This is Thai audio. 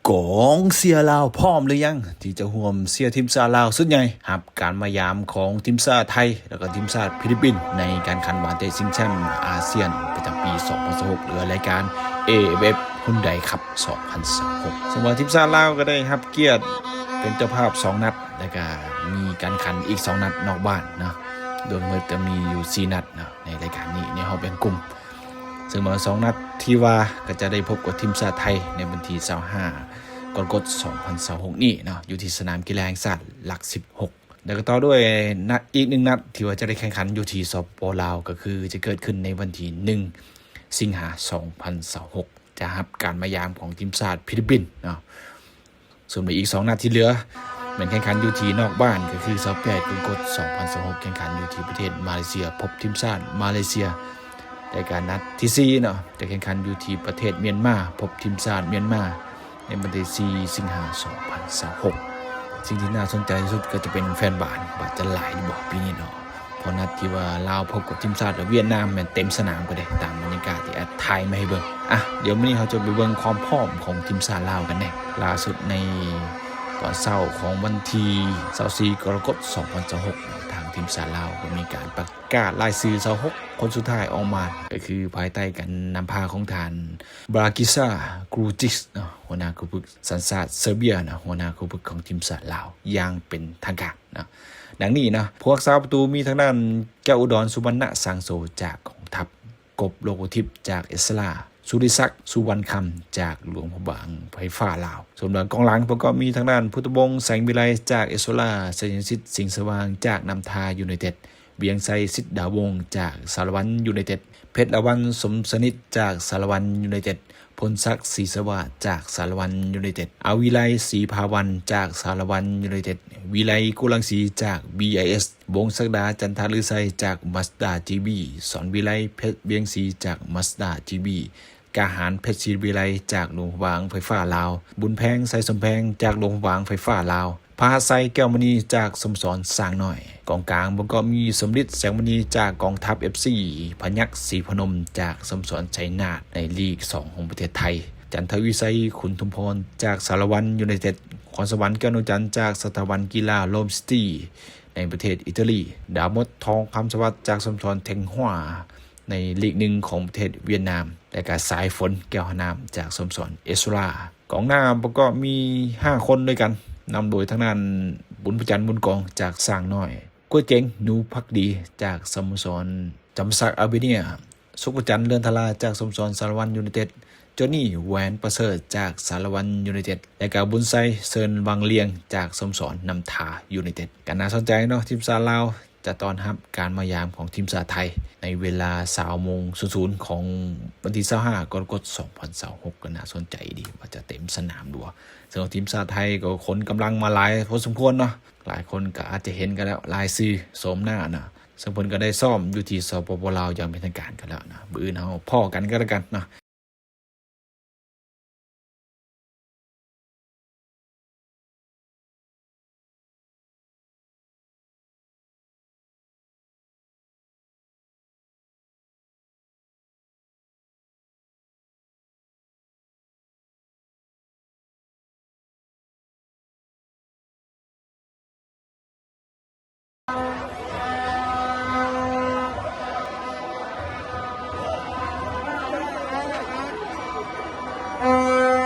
กองเสียลาวพร้อมหรือยังที่จะร่วมเสียทีมชาติลาวสุดใหญ่ครับการมายามของทีมชาติไทยแล้วก็ทีมชาติฟิลิปปินส์ในการแข่งขันวาเตชิงแชมป์อาเซียนประจำปี2026หรือรายการ AFF หุ้นใดครับ2026สำหรับทีมชาติลาวก็ได้รับเกียรติเป็นเจ้าภาพ2นัดแล้วก็มีการแข่งอีก2นัดนอกบ้านเนาะโดยเมื่อจะมีอยู่4นัดเนาะในรายการนี้ในรอบแบ่งกลุ่มซึ่งมา2นัดที่ว่าก็จะได้พบกับทีมชาติไทยในวันที่25กรกฎาคม2026นี้เนาะอยู่ที่สนามกีฬาแห่งชาติหลัก16แล้วก็ต่อด้วยนัดอีก1นัดที่ว่าจะได้แข่งขันอยู่ที่สปปลาวก็คือจะเกิดขึ้นในวันที่1สิงหาคม2026จะรับการมายามของทีมชาติฟิลิปปินส์เนาะส่วนในอีก2นัดที่เหลือเป็นแข่งขันอยู่ที่นอกบ้านก็คือ28กรกฎาคม2026แข่งขันอยู่ที่ประเทศมาเลเซียพบทีมชาติมาเลเซียในการนัดที่4เนาะจะแข่งขันอยู่ที่ประเทศเมียนมาพบทีมชาติเมียนมาในวันที่4สิงหาคม2026สิ่งที่น่าสนใจที่สุดก็จะเป็นแฟนบาทจะหลายบอกปีนี้เนาะเพราะนัดที่ว่าลาวพบกับทีมชาติเวียดนามแม่นเต็มสนามก็ได้ตามบรรยากาศที่แอดไทยมาให้เบิ่งเดี๋ยวมื้อนี้เราจะไปเบิ่งความพร้อมของทีมชาติลาวกันแน่ล่าสุดในตอนเช้าของวันที่24กรกฎาคม2026ทางทีมชาติลาวก็มีการประกาศรายชื่อ26คนสุดท้ายออกมาก็คือภายใต้การนำพาของทานบรากิซากรูจิสเนาะหัวหน้าคู่ฝึกสัญชาติเซอร์เบียเนาะหัวหน้าคู่ฝึกของทีมชาติลาวอย่างเป็นทางการเนาะดังนี้นะพวกสาวประตูมีทางด้านแก้วอุดรสุวรรณสังโสจากกองทัพกบโลโกทิพย์จากเอสลาสุริศักดิ์สุวรรณคำจากหลวงพระบางไฟฟ้าลาวส่วนด้านกองหลังก็มีทางด้านพุทธบงศ์แสงวิไลจากเอสลาเซนซิตสิงห์สว่างจากนำทายูไนเต็ดเบียงไซสิทธิ์ดาวงจากสารวันยูไนเต็ดเพชรละวันสมสนิทจากสารวันยูไนเต็ดพลศักดิ์ศรีสวัสดิ์จากสารวันยูไนเต็ดอวิไลศรีภาวันจากสารวันยูไนเต็ดวิไลกุลังศรีจาก BIS วงศักดาจันทาลือไซจากมัสด้า GB สอนวิไลเพชรเบียงศรีจากมัสด้า GB กาหารเพชรศรีวิไลจากโรงพยาบาลไฟฟ้าลาวบุญแพงไซสมแพงจากโรงพยาบาลไฟฟ้าลาวพาไซแก้วมณีจากสมสรสร้างหน่อยกองกลางก็มีสมฤทธิ์แสงมณีจากกองทัพ FC พยัคฆ์ศรีพนมจากสมสรชัยนาทในลีก2ของประเทศไทยจันทวิไสขุนทุมพรจากสารวันยูไนเต็ดขอนสวรรค์แก้วนุจันทร์จากสถาบันกีฬาโรมซิตี้ในประเทศอิตาลีดาวมดทองคำสวัสดิ์จากสมสรเทงฮวาในลีก1ของประเทศเวียดนามและก็สายฝนแก้วหนามจากสมสรเอสรากองหน้าก็มี5คนด้วยกันนำโดยทางด้านบุญประจันทร์บุญกองจากสร้างน้อยกุ้ยเจ๋งนูพักดีจากสโมสรจำศักดิ์อาเบเนียสุขประจันทร์เลือนทลาจากสโมสรสารวันยูไนเต็ดโจนี่แหวนประเสริฐจากสารวันยูไนเต็ดและก็บุญไซเซินวังเลียงจากสโมสรนำทายูไนเต็ดกันน่าสนใจเนาะทีมชาติลาวจะต้อนรับการมายามของทีมชาติไทยในเวลา20:00ของวันที่25กรกฎาคม2026ก็น่าสนใจดีว่าจะเต็มสนามด้วยสำหรับทีมชาติไทยก็ขนกำลังมาหลายพอสมควรเนาะหลายคนก็อาจจะเห็นกันแล้วลายซื้อโสมหน้านะซึ่งเพิ่นก็ได้ซ่อมอยู่ที่สปปลาวอย่างเป็นทางการกันแล้วนะมื้ออื่นเฮาพ้อกันก็แล้วกันเนาะ